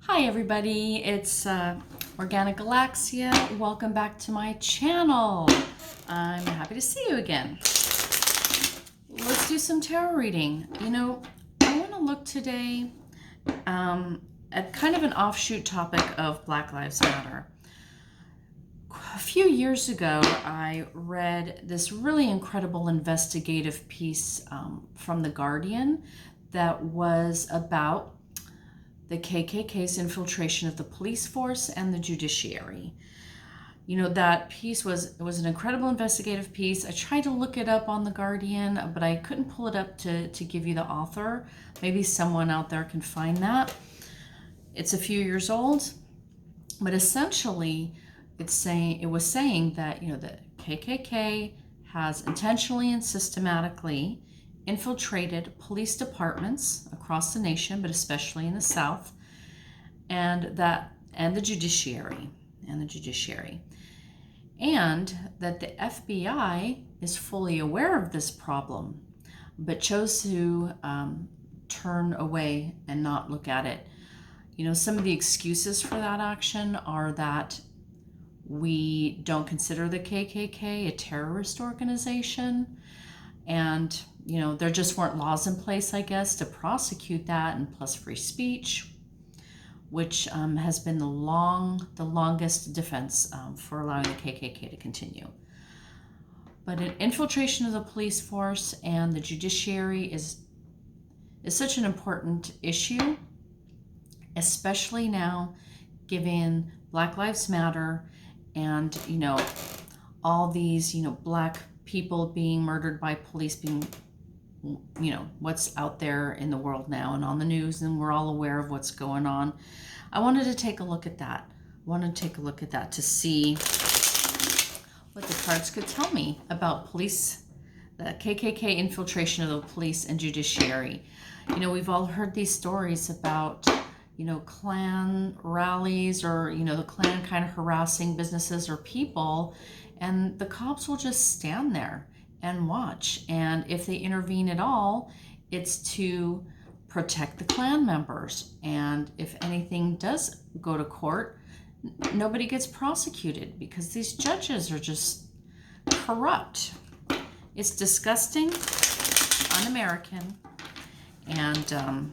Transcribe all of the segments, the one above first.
Hi everybody, it's Organic Galaxia. Welcome back to my channel. I'm happy to see you again. Let's do some tarot reading. I want to look today at kind of an offshoot topic of Black Lives Matter. A few years ago, I read this really incredible investigative piece from The Guardian that was about the KKK's infiltration of the police force and the judiciary. That piece was an incredible investigative piece. I tried to look it up on The Guardian, but I couldn't pull it up to give you the author. Maybe someone out there can find that. It's a few years old, but essentially it was saying that, the KKK has intentionally and systematically infiltrated police departments across the nation, but especially in the South, and the judiciary, and that the FBI is fully aware of this problem, but chose to turn away and not look at it. Some of the excuses for that action are that we don't consider the KKK a terrorist organization, and there just weren't laws in place, I guess, to prosecute that, and plus free speech, which has been the longest defense for allowing the KKK to continue. But an infiltration of the police force and the judiciary is such an important issue, especially now, given Black Lives Matter and all these Black people being murdered by police, being what's out there in the world now and on the news, and we're all aware of what's going on. I wanted to take a look at that. To see what the cards could tell me about police, the KKK infiltration of the police and judiciary. We've all heard these stories about Klan rallies, or the Klan kind of harassing businesses or people, and the cops will just stand there and watch. And if they intervene at all, it's to protect the Klan members. And if anything does go to court, nobody gets prosecuted because these judges are just corrupt. It's disgusting, un-American, and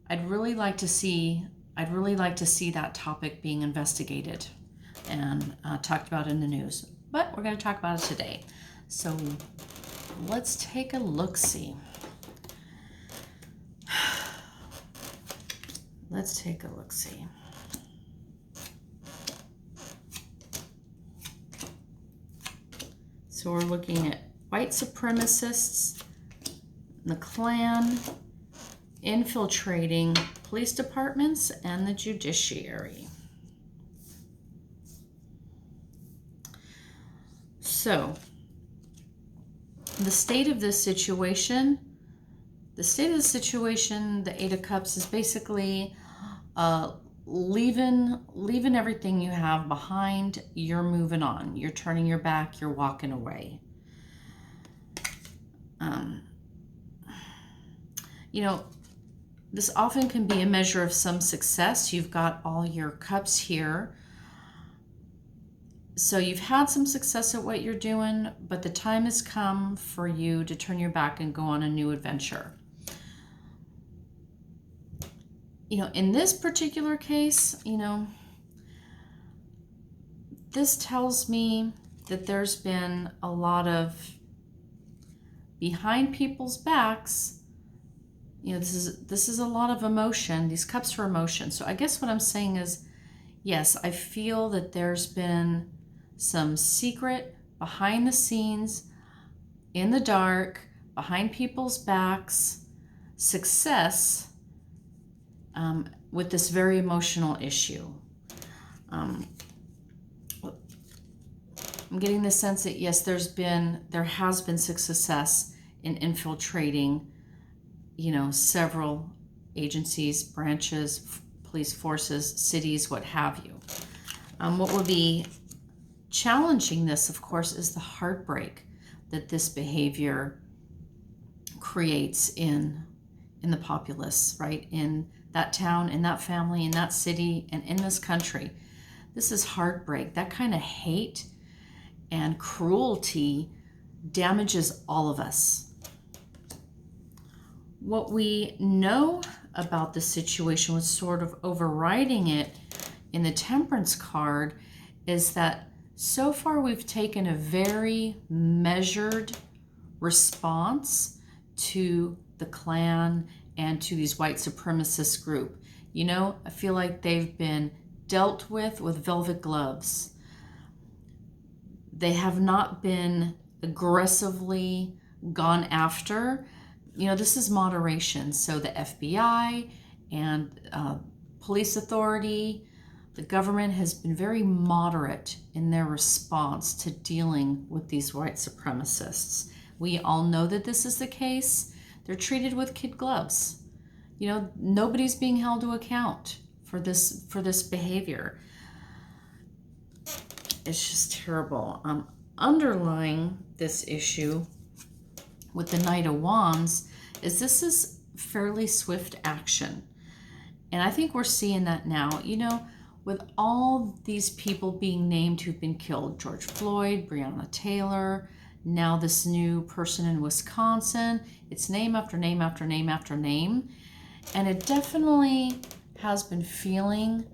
I'd really like to see that topic being investigated and talked about in the news. But we're going to talk about it today. So let's take a look-see. So we're looking at white supremacists, the Klan, infiltrating police departments and the judiciary. So, the state of this situation, the Eight of Cups, is basically leaving everything you have behind. You're moving on. You're turning your back. You're walking away. This often can be a measure of some success. You've got all your cups here. So you've had some success at what you're doing, but the time has come for you to turn your back and go on a new adventure. In this particular case, this tells me that there's been a lot of behind people's backs. This is a lot of emotion. These cups are emotion. So I guess what I'm saying is, yes, I feel that there's been some secret, behind the scenes, in the dark, behind people's backs, success with this very emotional issue. I'm getting the sense that, yes, there has been success in infiltrating several agencies, branches, police forces, cities, what have you. What will be challenging this, of course, is the heartbreak that this behavior creates in in the populace, right? In that town, in that family, in that city, and in this country. This is heartbreak. That kind of hate and cruelty damages all of us. What we know about the situation, what's sort of overriding it in the temperance card, is that so far we've taken a very measured response to the Klan and to these white supremacist group. You know, I feel like they've been dealt with velvet gloves. They have not been aggressively gone after. You know, this is moderation. So the FBI and police authority, the government has been very moderate in their response to dealing with these white supremacists. We all know that this is the case. They're treated with kid gloves. You know, nobody's being held to account for this behavior. It's just terrible. Underlying this issue with the Knight of Wands is this is fairly swift action. And I think we're seeing that now. You know, with all these people being named who've been killed, George Floyd, Breonna Taylor, now this new person in Wisconsin, it's name after name after name after name. And it definitely has been feeling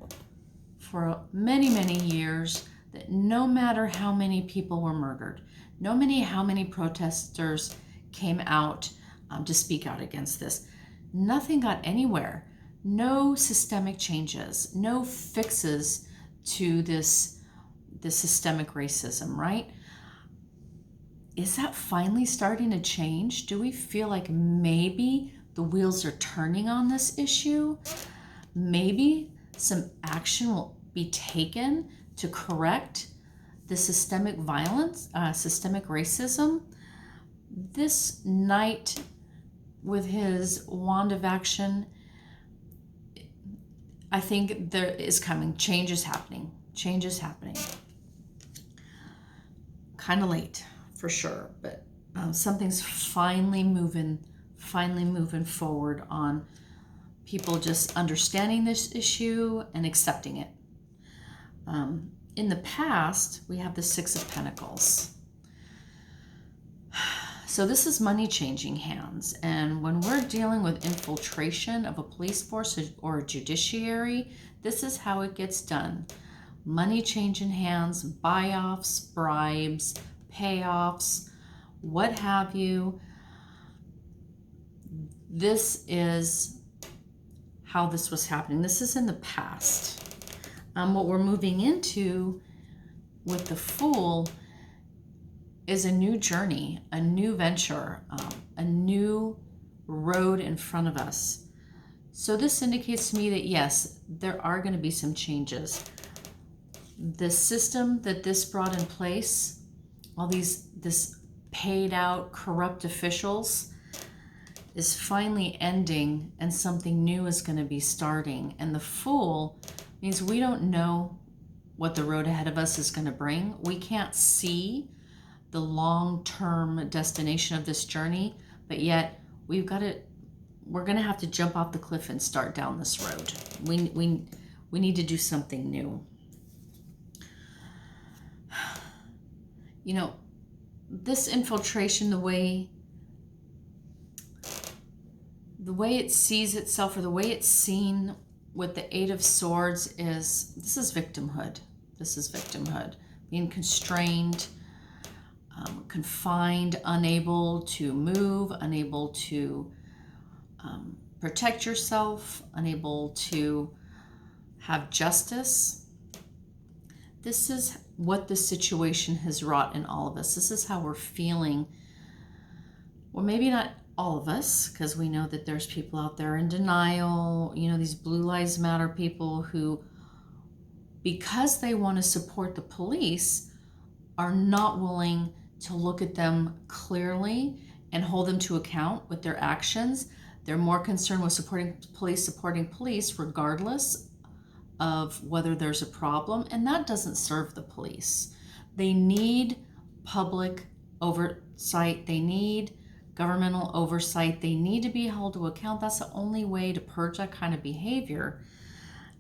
for many, many years that no matter how many people were murdered, no matter how many protesters came out to speak out against this, nothing got anywhere. No systemic changes, no fixes to this systemic racism, right? Is that finally starting to change? Do we feel like maybe the wheels are turning on this issue? Maybe some action will be taken to correct the systemic violence, systemic racism? This knight with his wand of action, I think there is coming. Change is happening. Change is happening. Kind of late, for sure, but something's finally moving forward on people just understanding this issue and accepting it. In the past, we have the Six of Pentacles. So this is money changing hands. And when we're dealing with infiltration of a police force or a judiciary, this is how it gets done. Money changing hands, buy-offs, bribes, payoffs, what have you. This is how this was happening. This is in the past. What we're moving into with the Fool is a new journey, a new venture, a new road in front of us. So this indicates to me that yes, there are going to be some changes. The system that this brought in place, all this paid out corrupt officials, is finally ending and something new is going to be starting. And the Fool means we don't know what the road ahead of us is going to bring. We can't see the long-term destination of this journey, but yet we're going to have to jump off the cliff and start down this road. We need to do something new. You know, this infiltration, the way it sees itself, or the way it's seen with the Eight of Swords, is this is victimhood. This is victimhood. Being constrained, confined, unable to move, unable to protect yourself, unable to have justice. This is what the situation has wrought in all of us. This is how we're feeling. Well, maybe not all of us, because we know that there's people out there in denial, you know, these Blue Lives Matter people who, because they want to support the police, are not willing to look at them clearly and hold them to account with their actions. They're more concerned with supporting police regardless of whether there's a problem, and that doesn't serve the police. They need public oversight. They need governmental oversight. They need to be held to account. That's the only way to purge that kind of behavior.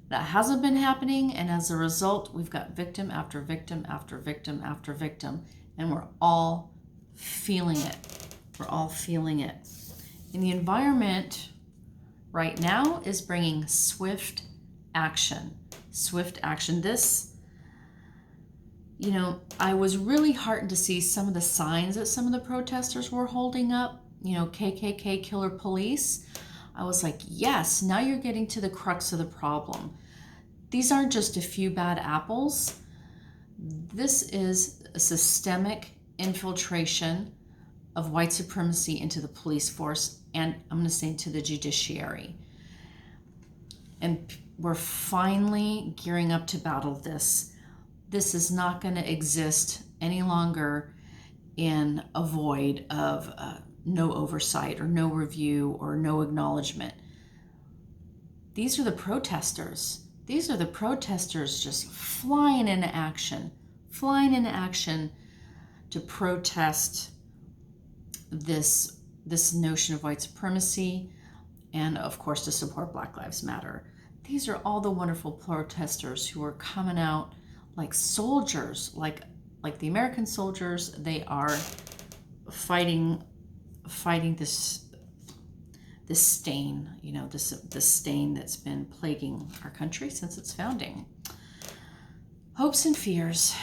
That hasn't been happening, and as a result, we've got victim after victim after victim after victim, and we're all feeling it. We're all feeling it. And the environment right now is bringing swift action. Swift action. This, you know, I was really heartened to see some of the signs that some of the protesters were holding up, you know, KKK killer police. I was like, yes, now you're getting to the crux of the problem. These aren't just a few bad apples. This is a systemic infiltration of white supremacy into the police force, and I'm going to say into the judiciary. And we're finally gearing up to battle this. This is not going to exist any longer in a void of no oversight or no review or no acknowledgement. These are the protesters. These are the protesters just flying into action to protest this notion of white supremacy, and of course to support Black Lives Matter. These are all the wonderful protesters who are coming out like soldiers, like the American soldiers. They are fighting this stain, you know, this stain that's been plaguing our country since its founding. Hopes and fears.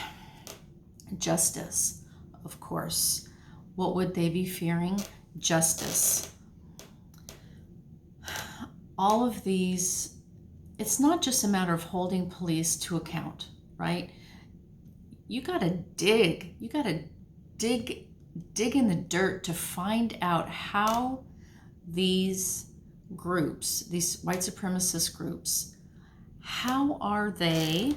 Justice, of course. What would they be fearing? Justice. All of these, it's not just a matter of holding police to account, right? You gotta dig in the dirt to find out how these groups, these white supremacist groups, how are they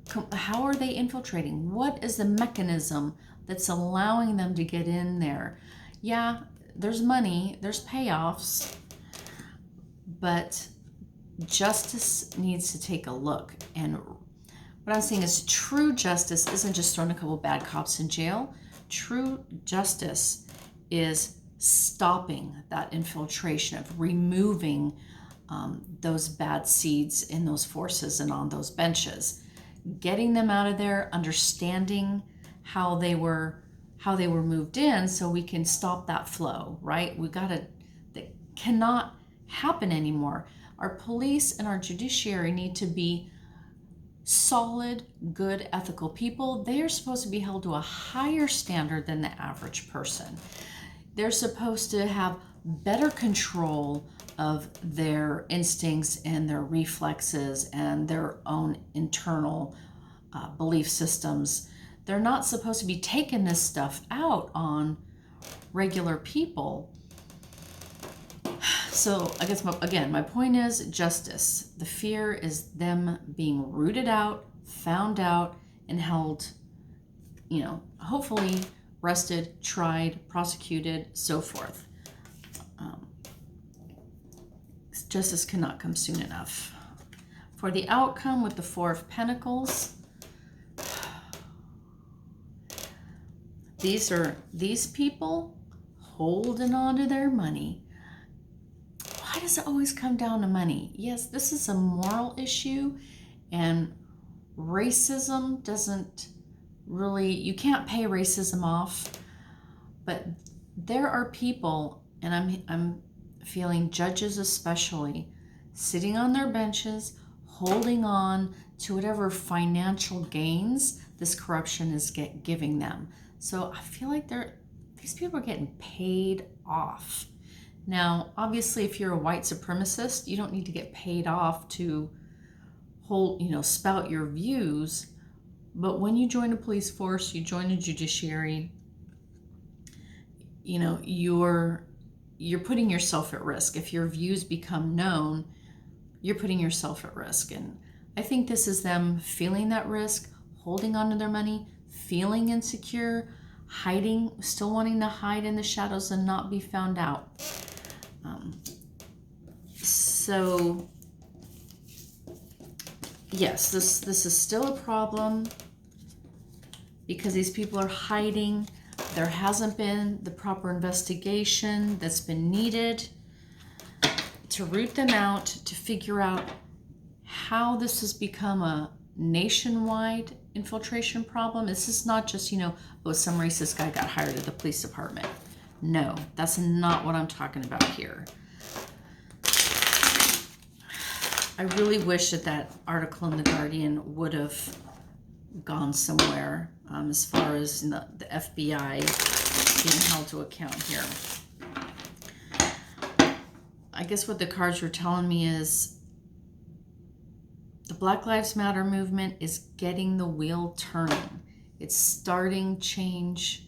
infiltrating? What is the mechanism that's allowing them to get in there? Yeah, there's money, there's payoffs, but justice needs to take a look. And what I'm saying is true justice isn't just throwing a couple bad cops in jail. True justice is stopping that infiltration, of removing those bad seeds in those forces and on those benches, getting them out of there, understanding how they were moved in, so we can stop that flow, right? That cannot happen anymore. Our police and our judiciary need to be solid, good, ethical people. They are supposed to be held to a higher standard than the average person. They're supposed to have better control of their instincts and their reflexes and their own internal belief systems. They're not supposed to be taking this stuff out on regular people. So I guess, my point is justice. The fear is them being rooted out, found out, and held, you know, hopefully arrested, tried, prosecuted, so forth. Justice cannot come soon enough. For the outcome with the Four of Pentacles, these people holding on to their money. Why does it always come down to money? Yes, this is a moral issue, and racism doesn't really, you can't pay racism off, but there are people, and I'm feeling judges especially, sitting on their benches, holding on to whatever financial gains this corruption is giving them. So I feel like these people are getting paid off. Now, obviously, if you're a white supremacist, you don't need to get paid off to spout your views. But when you join a police force, you join a judiciary, you know, you're putting yourself at risk. If your views become known, you're putting yourself at risk. And I think this is them feeling that risk, holding on to their money, feeling insecure, hiding, still wanting to hide in the shadows and not be found out. So yes, this is still a problem because these people are hiding. there hasn't been the proper investigation that's been needed to root them out, to figure out how this has become a nationwide infiltration problem. This is not just, oh, some racist guy got hired at the police department. No, that's not what I'm talking about here. I really wish that article in The Guardian would have gone somewhere as far as the FBI being held to account here. I guess what the cards were telling me is the Black Lives Matter movement is getting the wheel turning. It's starting, change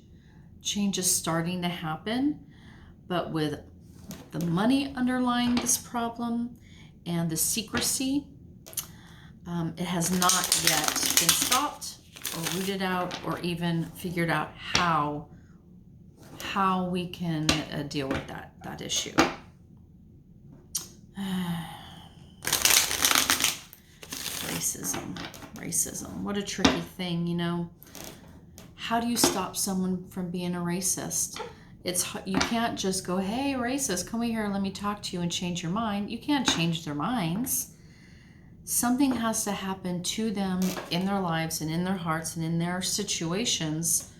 is starting to happen, but with the money underlying this problem and the secrecy, it has not yet been stopped or rooted out or even figured out how we can deal with that issue. Racism. What a tricky thing, How do you stop someone from being a racist? You can't just go, hey, racist, come over here, let me talk to you and change your mind. You can't change their minds. Something has to happen to them in their lives and in their hearts and in their situations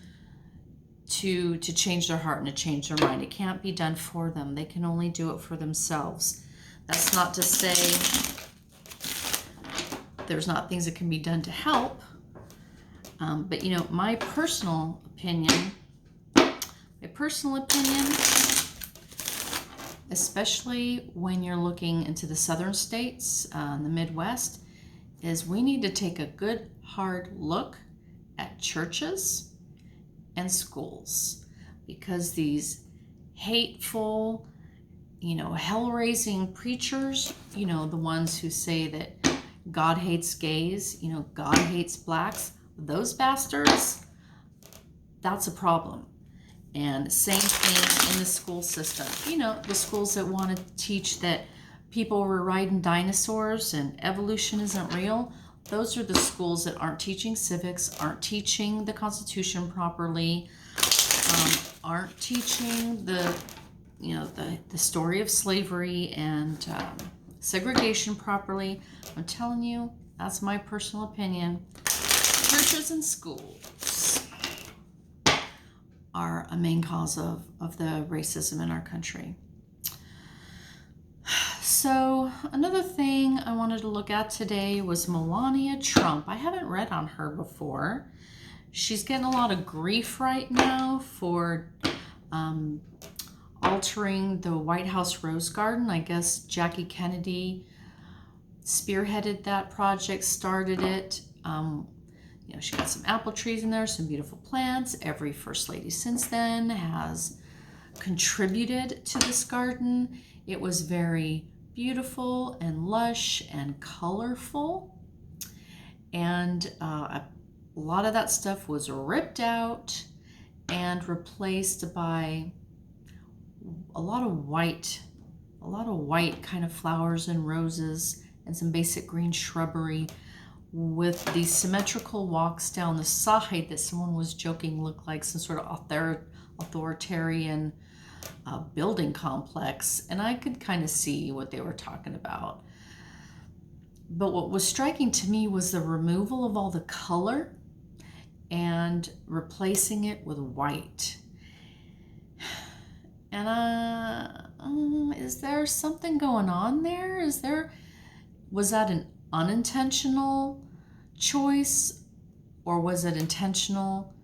to change their heart and to change their mind. It can't be done for them. They can only do it for themselves. That's not to say there's not things that can be done to help. But my personal opinion, especially when you're looking into the southern states, the Midwest, is we need to take a good hard look at churches and schools, because these hateful, hell-raising preachers, the ones who say that God hates gays, God hates blacks, those bastards, that's a problem. And same thing in the school system. The schools that want to teach that people were riding dinosaurs and evolution isn't real, those are the schools that aren't teaching civics, aren't teaching the Constitution properly, aren't teaching the story of slavery and segregation properly. I'm telling you, that's my personal opinion. Churches and schools are a main cause of the racism in our country. So another thing I wanted to look at today was Melania Trump. I haven't read on her before. She's getting a lot of grief right now for altering the White House Rose Garden. I guess Jackie Kennedy spearheaded that project, started it. She got some apple trees in there, some beautiful plants. Every first lady since then has contributed to this garden. It was very beautiful and lush and colorful. And a lot of that stuff was ripped out and replaced by a lot of white kind of flowers and roses and some basic green shrubbery, with these symmetrical walks down the side that someone was joking looked like some sort of authoritarian building complex. And I could kind of see what they were talking about. But what was striking to me was the removal of all the color and replacing it with white. And is there something going on there? Was that an unintentional choice, or was it intentional?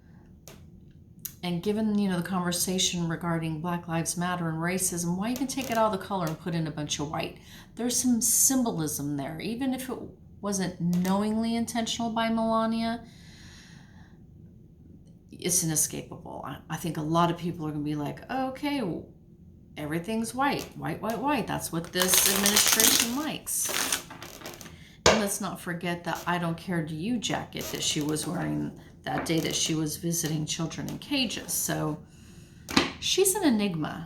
And given the conversation regarding Black Lives Matter and racism, why even take out all the color and put in a bunch of white? There's some symbolism there, even if it wasn't knowingly intentional by Melania. It's inescapable. I think a lot of people are going to be like, okay, well, everything's white. That's what this administration likes. And let's not forget the I don't care to you jacket that she was wearing that day that she was visiting children in cages. So she's an enigma.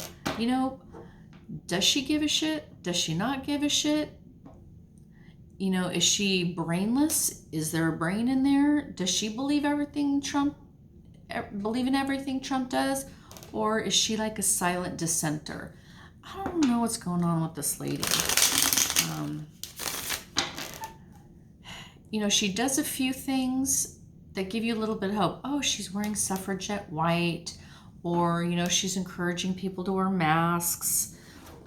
Does she give a shit? Does she not give a shit? Is she brainless? Is there a brain in there? Does she believe everything Trump believe in everything Trump does, or is she like a silent dissenter? I don't know what's going on with this lady. You know, she does a few things that give you a little bit of hope. Oh, she's wearing suffragette white, or, you know, she's encouraging people to wear masks,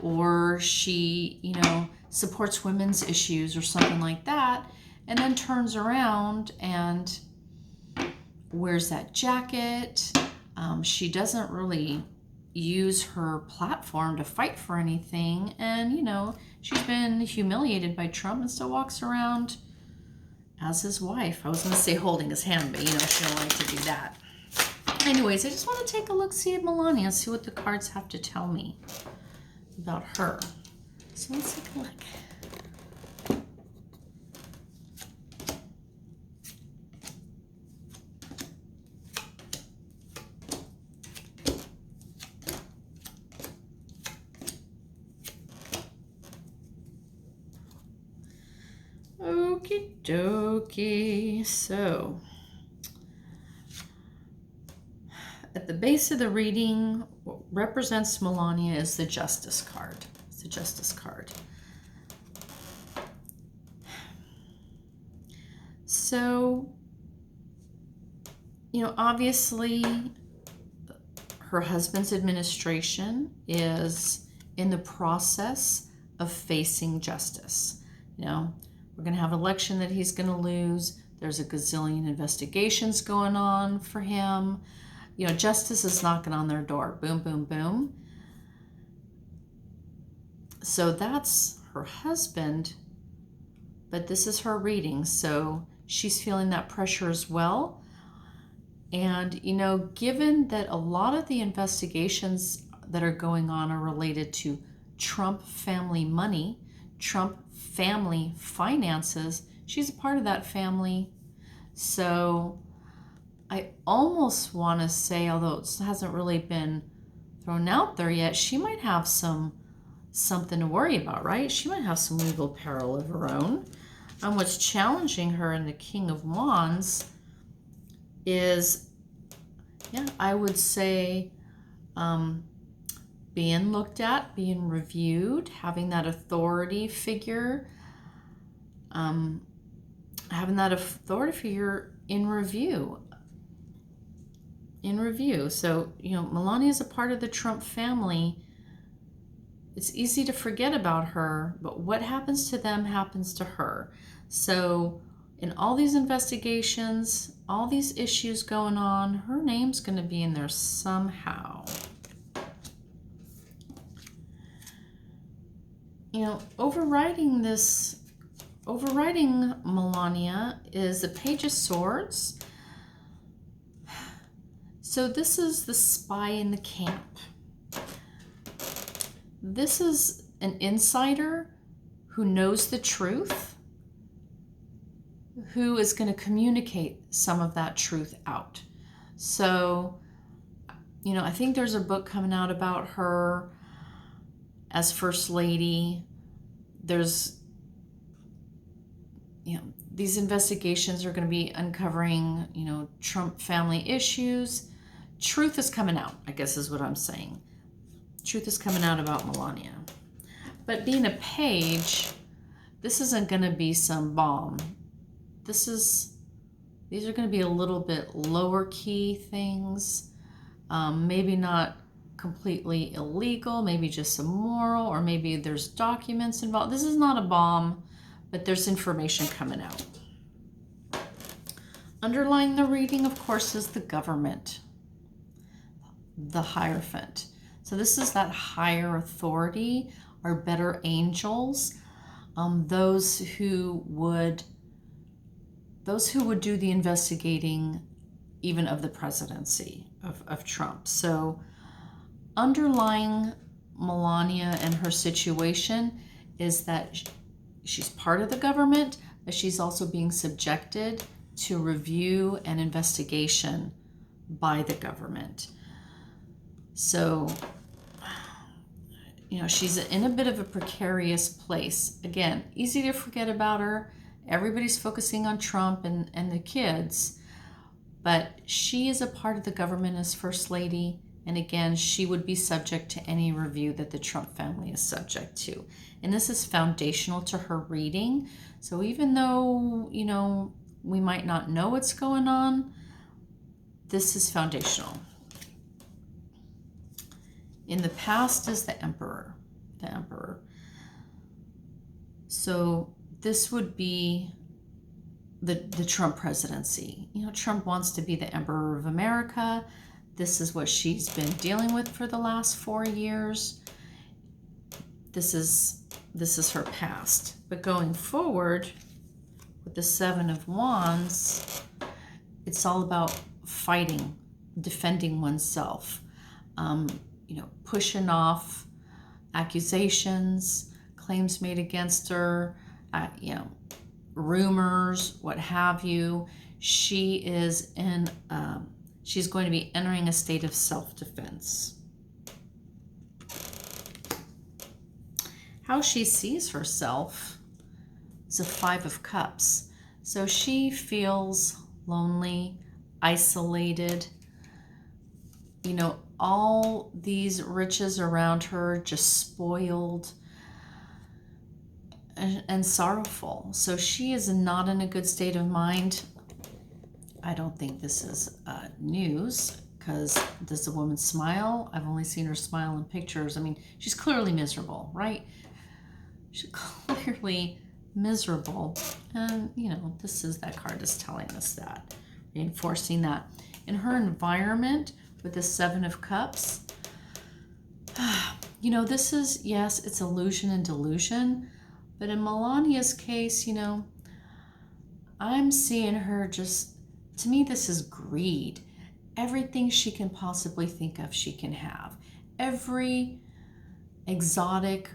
or she, you know, supports women's issues or something like that, and then turns around and wears that jacket. She doesn't really use her platform to fight for anything, and, you know, she's been humiliated by Trump and still walks around as his wife. I was going to say holding his hand, but, you know, she don't like to do that. Anyways, I just want to take a look, see at Melania, see what the cards have to tell me about her. So let's take a look. Okie dokie. So, at the base of the reading, what represents Melania is the Justice card. It's the Justice card. So, you know, obviously, her husband's administration is in the process of facing justice. You know, we're going to have an election that he's going to lose. There's a gazillion investigations going on for him. You know, justice is knocking on their door. Boom, boom, boom. So that's her husband, but this is her reading. So she's feeling that pressure as well. And, you know, given that a lot of the investigations that are going on are related to Trump family money, Trump family finances, she's a part of that family. So I almost want to say, although it hasn't really been thrown out there yet, she might have something to worry about, right? She might have some legal peril of her own. And what's challenging her in the King of Wands is, yeah, I would say being looked at, being reviewed, having that authority figure, having that authority figure in review. So, you know, Melania is a part of the Trump family. It's easy to forget about her, but what happens to them happens to her. So in all these investigations, all these issues going on, her name's going to be in there somehow. You know, overriding Melania is the Page of Swords. So this is the spy in the camp. This is an insider who knows the truth, who is going to communicate some of that truth out. So, you know, I think there's a book coming out about her as First Lady. There's, you know, these investigations are going to be uncovering, you know, Trump family issues. Truth is coming out, I guess is what I'm saying. Truth is coming out about Melania. But being a page, this isn't going to be some bomb. These are going to be a little bit lower key things. Maybe not completely illegal, maybe just some moral, or maybe there's documents involved. This is not a bomb, but there's information coming out. Underlying the reading, of course, is the government, the Hierophant. So this is that higher authority, our better angels, those who would do the investigating even of the presidency of Trump. So underlying Melania and her situation is that she's part of the government, but she's also being subjected to review and investigation by the government. So, you know, she's in a bit of a precarious place. Again, easy to forget about her. Everybody's focusing on Trump and the kids. But she is a part of the government as First Lady. And again, she would be subject to any review that the Trump family is subject to. And this is foundational to her reading. So even though, we might not know what's going on, this is foundational. In the past is the Emperor. The Emperor. So this would be the Trump presidency. Trump wants to be the Emperor of America. This is what she's been dealing with for the last 4 years. This is her past. But going forward with the Seven of Wands, it's all about fighting, defending oneself, pushing off accusations, claims made against her, rumors, what have you. She is she's going to be entering a state of self-defense. How she sees herself is a Five of Cups. So she feels lonely, isolated. All these riches around her just spoiled and sorrowful. So she is not in a good state of mind. I don't think this is news, because does the woman smile? I've only seen her smile in pictures. I mean, she's clearly miserable, right? She's clearly miserable. And, that card is telling us that, reinforcing that. In her environment with the Seven of Cups, this is, yes, it's illusion and delusion. But in Melania's case, I'm seeing her just, to me, this is greed. Everything she can possibly think of, she can have. Every exotic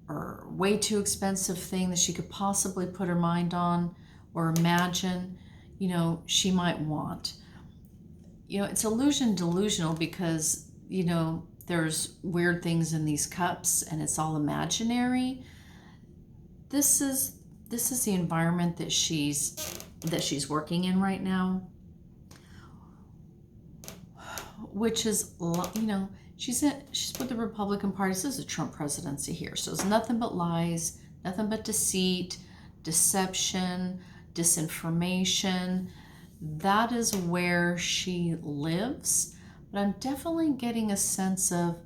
or way too expensive thing that she could possibly put her mind on or imagine, she might want. It's illusion delusional because, there's weird things in these cups and it's all imaginary. This is the environment that she's working in right now, which is, she's with the Republican Party. This is a Trump presidency here, so it's nothing but lies, nothing but deceit, deception, disinformation. That is where she lives. But I'm definitely getting a sense of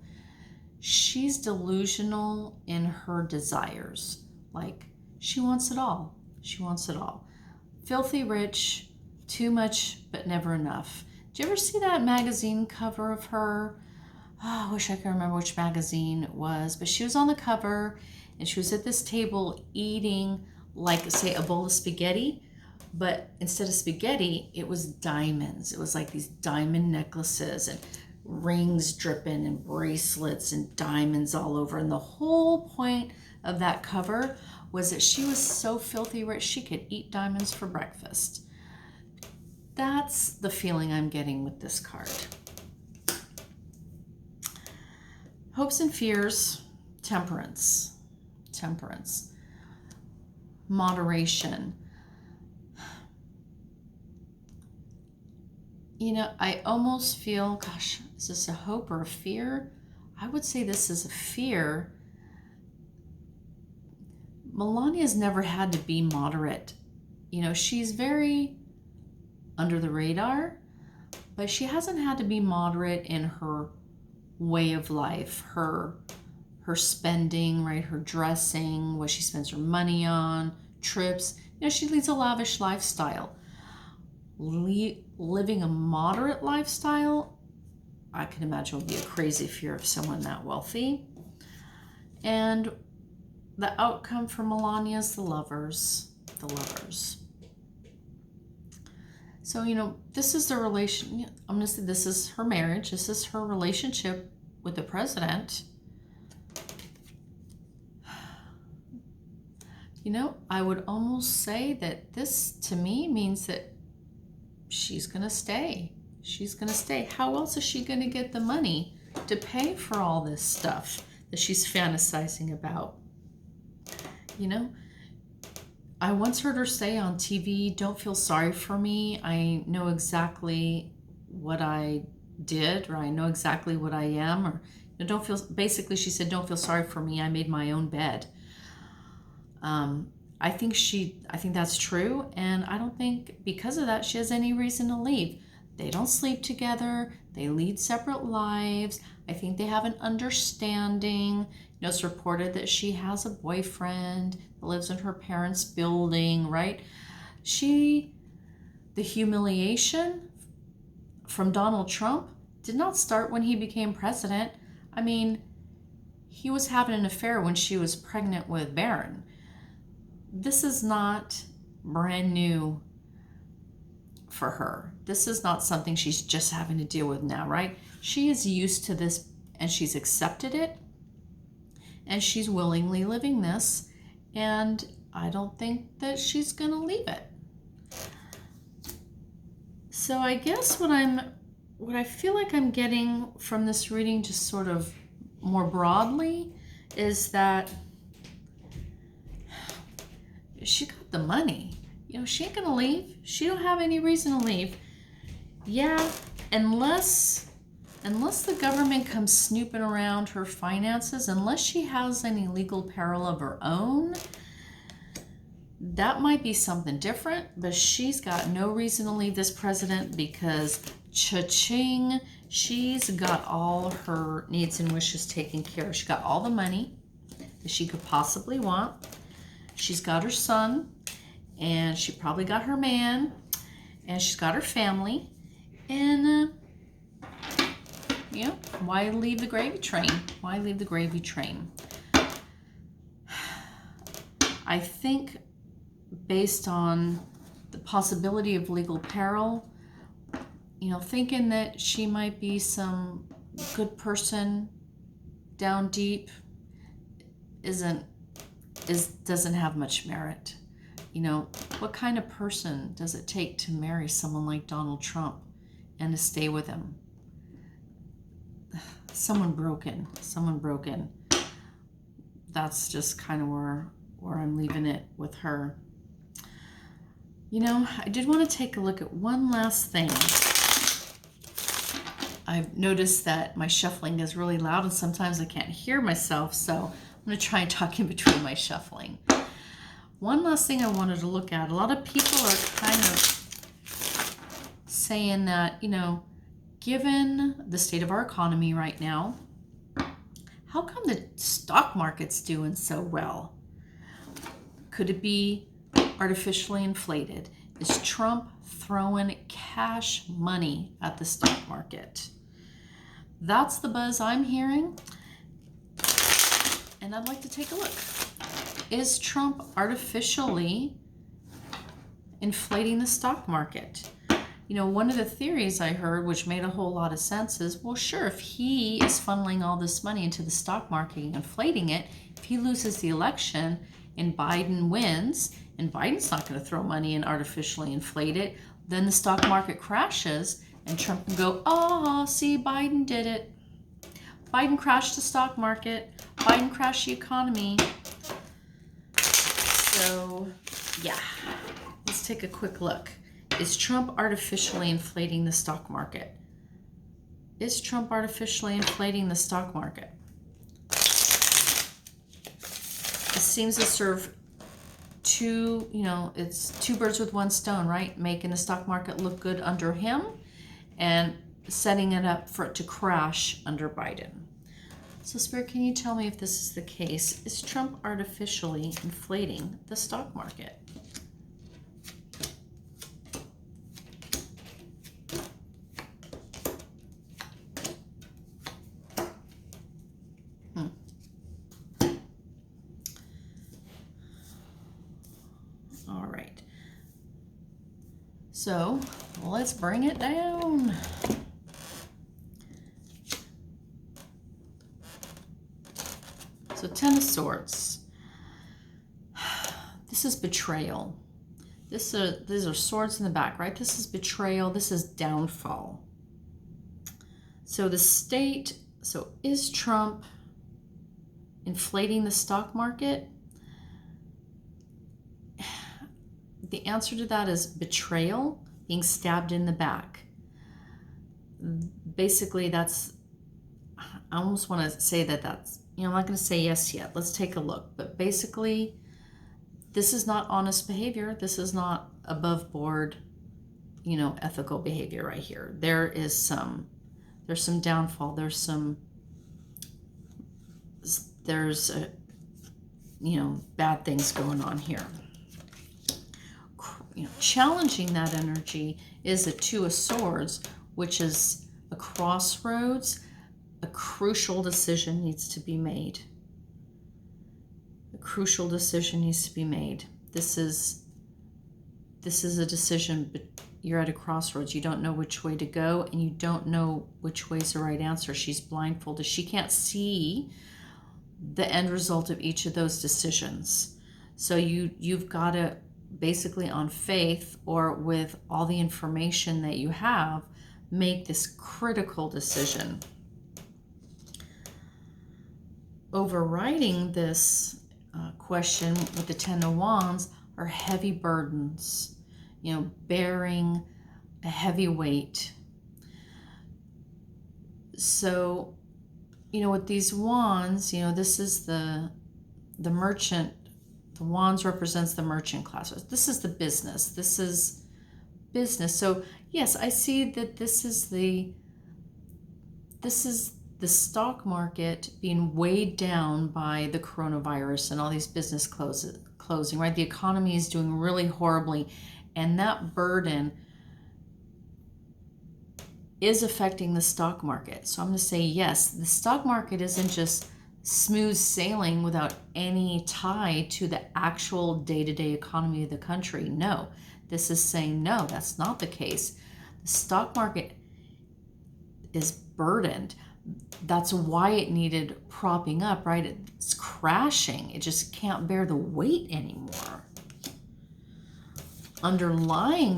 she's delusional in her desires. Like, she wants it all. She wants it all. Filthy rich, too much, but never enough. Did you ever see that magazine cover of her? Oh, I wish I could remember which magazine it was, but she was on the cover and she was at this table eating, like, say, a bowl of spaghetti, but instead of spaghetti, it was diamonds. It was like these diamond necklaces and rings dripping and bracelets and diamonds all over. And the whole point of that cover was that she was so filthy rich she could eat diamonds for breakfast. That's the feeling I'm getting with this card. Hopes and fears, temperance, moderation. I almost feel, gosh, is this a hope or a fear? I would say this is a fear. Melania's never had to be moderate. She's very under the radar, but she hasn't had to be moderate in her way of life, her spending, right? Her dressing, what she spends her money on, trips. She leads a lavish lifestyle. Living a moderate lifestyle, I can imagine, would be a crazy fear of someone that wealthy. And the outcome for Melania is the lovers. So, this is the relation. I'm going to say this is her marriage. This is her relationship with the president. I would almost say that this, to me, means that she's going to stay. She's going to stay. How else is she going to get the money to pay for all this stuff that she's fantasizing about? I once heard her say on TV, "Don't feel sorry for me. I know exactly what I did, or I know exactly what I am, or don't feel," basically she said, "Don't feel sorry for me. I made my own bed." Um, I think that's true, and I don't think because of that she has any reason to leave. They don't sleep together. They lead separate lives. I think they have an understanding. It's reported that she has a boyfriend that lives in her parents' building, right? The humiliation from Donald Trump did not start when he became president. I mean, he was having an affair when she was pregnant with Barron. This is not brand new for her. This is not something she's just having to deal with now, right? She is used to this and she's accepted it and she's willingly living this, and I don't think that she's going to leave it. So I guess what I feel like I'm getting from this reading, just sort of more broadly, is that she got the money. She ain't gonna leave. She don't have any reason to leave. Yeah, unless the government comes snooping around her finances, unless she has any legal peril of her own, that might be something different. But she's got no reason to leave this president, because cha-ching, she's got all her needs and wishes taken care of. She got all the money that she could possibly want. She's got her son, and she probably got her man, and she's got her family, and why leave the gravy train? Why leave the gravy train? I think based on the possibility of legal peril, thinking that she might be some good person down deep doesn't have much merit. What kind of person does it take to marry someone like Donald Trump and to stay with him? Someone broken. That's just kind of where I'm leaving it with her. I did want to take a look at one last thing. I've noticed that my shuffling is really loud and sometimes I can't hear myself, so I'm going to try and talk in between my shuffling. One last thing I wanted to look at. A lot of people are kind of saying that, given the state of our economy right now, how come the stock market's doing so well? Could it be artificially inflated? Is Trump throwing cash money at the stock market? That's the buzz I'm hearing, and I'd like to take a look. Is Trump artificially inflating the stock market? One of the theories I heard, which made a whole lot of sense, is, well, sure, if he is funneling all this money into the stock market and inflating it, if he loses the election and Biden wins, and Biden's not going to throw money and artificially inflate it, then the stock market crashes and Trump can go, "Oh, see, Biden did it. Biden crashed the stock market. Biden crashed the economy." So, yeah, let's take a quick look. Is Trump artificially inflating the stock market? Is Trump artificially inflating the stock market? It seems to serve it's two birds with one stone, right? Making the stock market look good under him and setting it up for it to crash under Biden. So, Spirit, can you tell me if this is the case? Is Trump artificially inflating the stock market? All right. So, let's bring it down. So, Ten of Swords. This is betrayal. These are swords in the back, right? This is betrayal. This is downfall. So is Trump inflating the stock market? the answer to that is betrayal, being stabbed in the back. Basically, that's, I almost want to say that's, I'm not going to say yes yet. Let's take a look. But basically, this is not honest behavior. This is not above board, ethical behavior right here. There's some downfall. There's bad things going on here. Challenging that energy is a Two of Swords, which is a crossroads. A crucial decision needs to be made. A crucial decision needs to be made. This is a decision, but you're at a crossroads. You don't know which way to go, and you don't know which way is the right answer. She's blindfolded. She can't see the end result of each of those decisions. So you've got to, basically on faith or with all the information that you have, make this critical decision. Overriding this question with the Ten of Wands are heavy burdens, bearing a heavy weight. So, with these wands, this is the merchant. The wands represents the merchant class. This is the business. This is business. So yes, I see that this is the stock market being weighed down by the coronavirus and all these business closing, right? The economy is doing really horribly, and that burden is affecting the stock market. So I'm going to say yes, the stock market isn't just smooth sailing without any tie to the actual day-to-day economy of the country. No, this is saying no, that's not the case. The stock market is burdened. That's why it needed propping up, right? It's crashing. It just can't bear the weight anymore. Underlying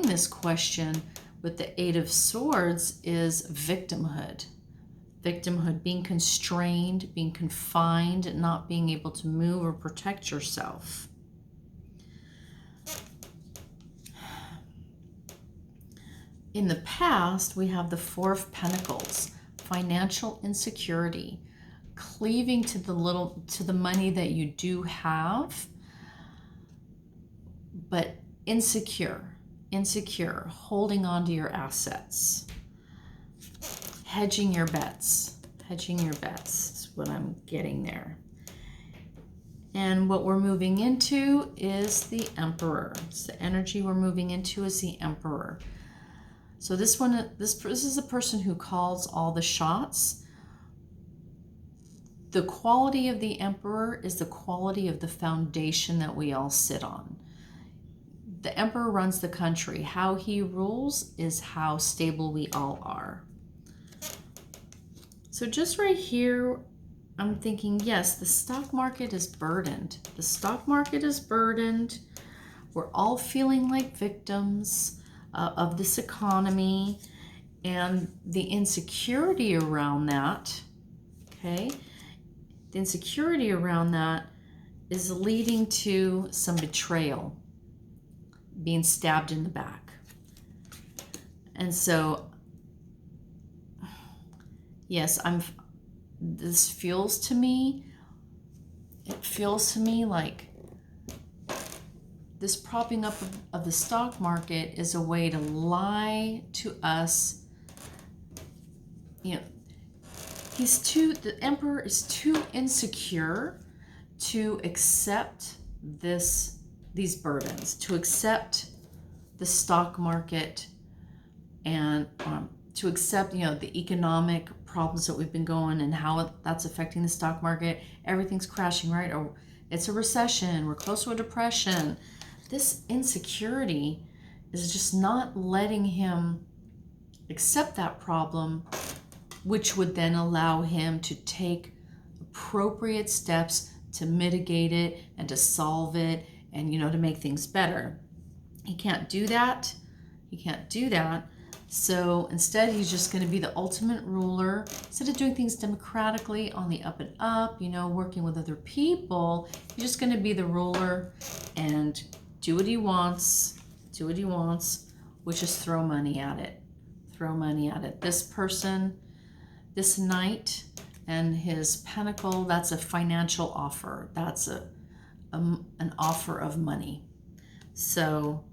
this question with the Eight of Swords is victimhood. Victimhood, being constrained, being confined, not being able to move or protect yourself. In the past, we have the Four of Pentacles, financial insecurity, cleaving to the money that you do have, but insecure, holding on to your assets. Hedging your bets is what I'm getting there. And what we're moving into is the Emperor. It's the energy we're moving into is the Emperor. So this is a person who calls all the shots. The quality of the Emperor is the quality of the foundation that we all sit on. The Emperor runs the country. How he rules is how stable we all are. So just right here, I'm thinking, yes, the stock market is burdened. The stock market is burdened. We're all feeling like victims of this economy and the insecurity around that, okay? The insecurity around that is leading to some betrayal, being stabbed in the back. And so, yes, this feels to me, like this propping up of the stock market is a way to lie to us. The Emperor is too insecure to accept these burdens, to accept the stock market and to accept, the economic problems that we've been going and how that's affecting the stock market. Everything's crashing, right? Or it's a recession. We're close to a depression. This insecurity is just not letting him accept that problem, which would then allow him to take appropriate steps to mitigate it and to solve it and, to make things better. He can't do that. So instead, he's just going to be the ultimate ruler. Instead of doing things democratically on the up and up, working with other people, he's just going to be the ruler and do what he wants, which is throw money at it. Throw money at it. This person, this knight and his pentacle, that's a financial offer. That's an offer of money. So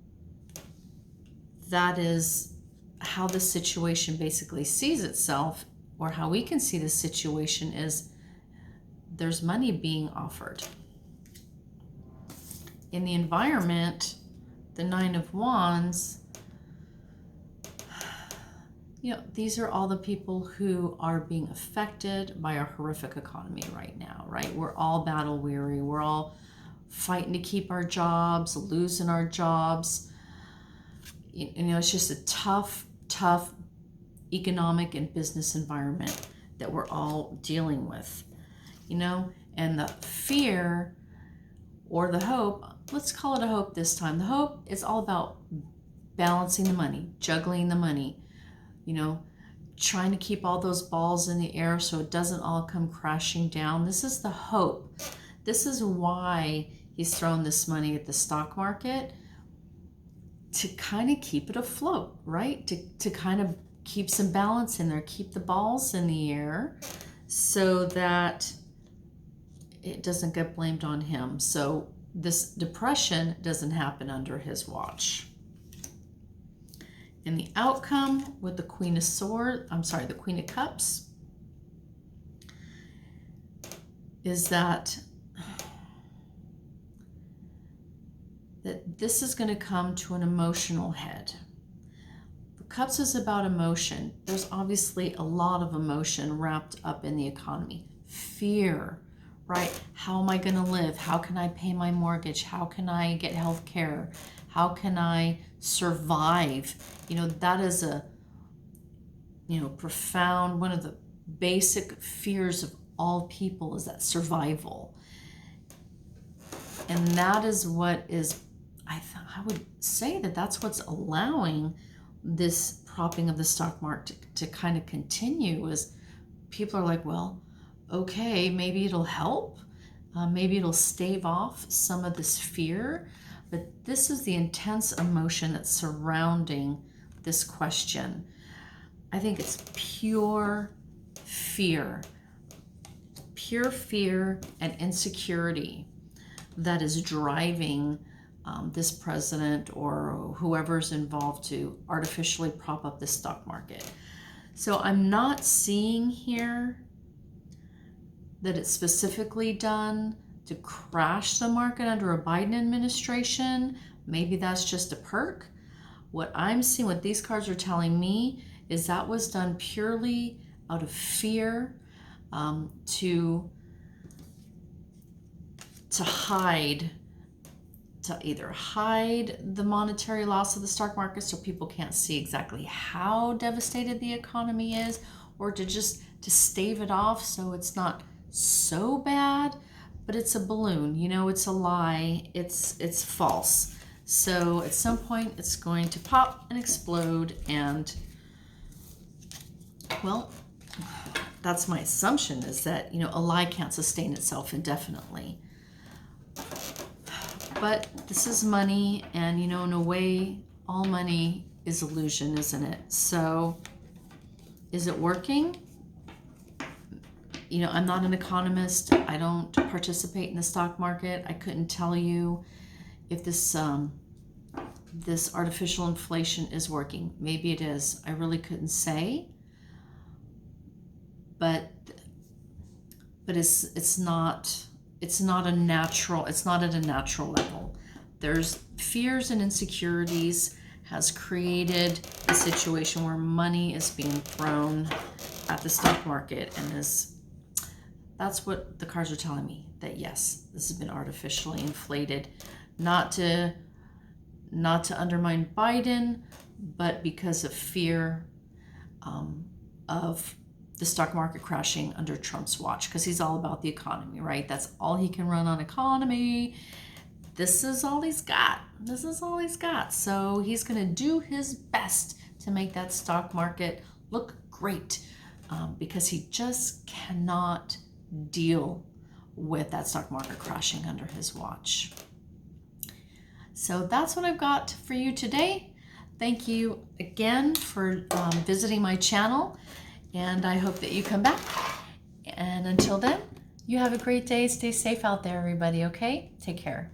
that is how the situation basically sees itself, or how we can see the situation is there's money being offered. In the environment, the Nine of Wands, these are all the people who are being affected by our horrific economy right now, right? We're all battle weary. We're all fighting to keep our jobs, losing our jobs. It's just a tough economic and business environment that we're all dealing with, and the fear or the hope, let's call it a hope this time. The hope is all about balancing the money, juggling the money, trying to keep all those balls in the air so it doesn't all come crashing down. This is the hope. This is why he's thrown this money at the stock market, to kind of keep it afloat, right? To kind of keep some balance in there, keep the balls in the air so that it doesn't get blamed on him. So this depression doesn't happen under his watch. And the outcome with the Queen of the Queen of Cups is that this is going to come to an emotional head. The Cups is about emotion. There's obviously a lot of emotion wrapped up in the economy. Fear, right? How am I going to live? How can I pay my mortgage? How can I get health care? How can I survive? That is a, profound, one of the basic fears of all people is that survival. And that is what is, I would say that's what's allowing this propping of the stock market to kind of continue, is people are like, well, okay, maybe it'll help. Maybe it'll stave off some of this fear. But this is the intense emotion that's surrounding this question. I think it's pure fear and insecurity that is driving this president or whoever's involved to artificially prop up the stock market. So I'm not seeing here that it's specifically done to crash the market under a Biden administration. Maybe that's just a perk. What I'm seeing, what these cards are telling me, is that was done purely out of fear, to either hide the monetary loss of the stock market so people can't see exactly how devastated the economy is, or to stave it off so it's not so bad, but it's a balloon, it's a lie, it's false. So at some point it's going to pop and explode, and well, that's my assumption, is that, a lie can't sustain itself indefinitely. But this is money, and in a way, all money is illusion, isn't it? So is it working? I'm not an economist. I don't participate in the stock market. I couldn't tell you if this artificial inflation is working. Maybe it is. I really couldn't say. But it's not at a natural level. There's fears and insecurities has created a situation where money is being thrown at the stock market, and that's what the cards are telling me, that yes, this has been artificially inflated, not to undermine Biden, but because of fear of the stock market crashing under Trump's watch, because he's all about the economy, right? That's all he can run on, economy. This is all he's got. So he's going to do his best to make that stock market look great, because he just cannot deal with that stock market crashing under his watch. So that's what I've got for you today. Thank you again for visiting my channel, and I hope that you come back. And until then, you have a great day. Stay safe out there, everybody, okay? Take care.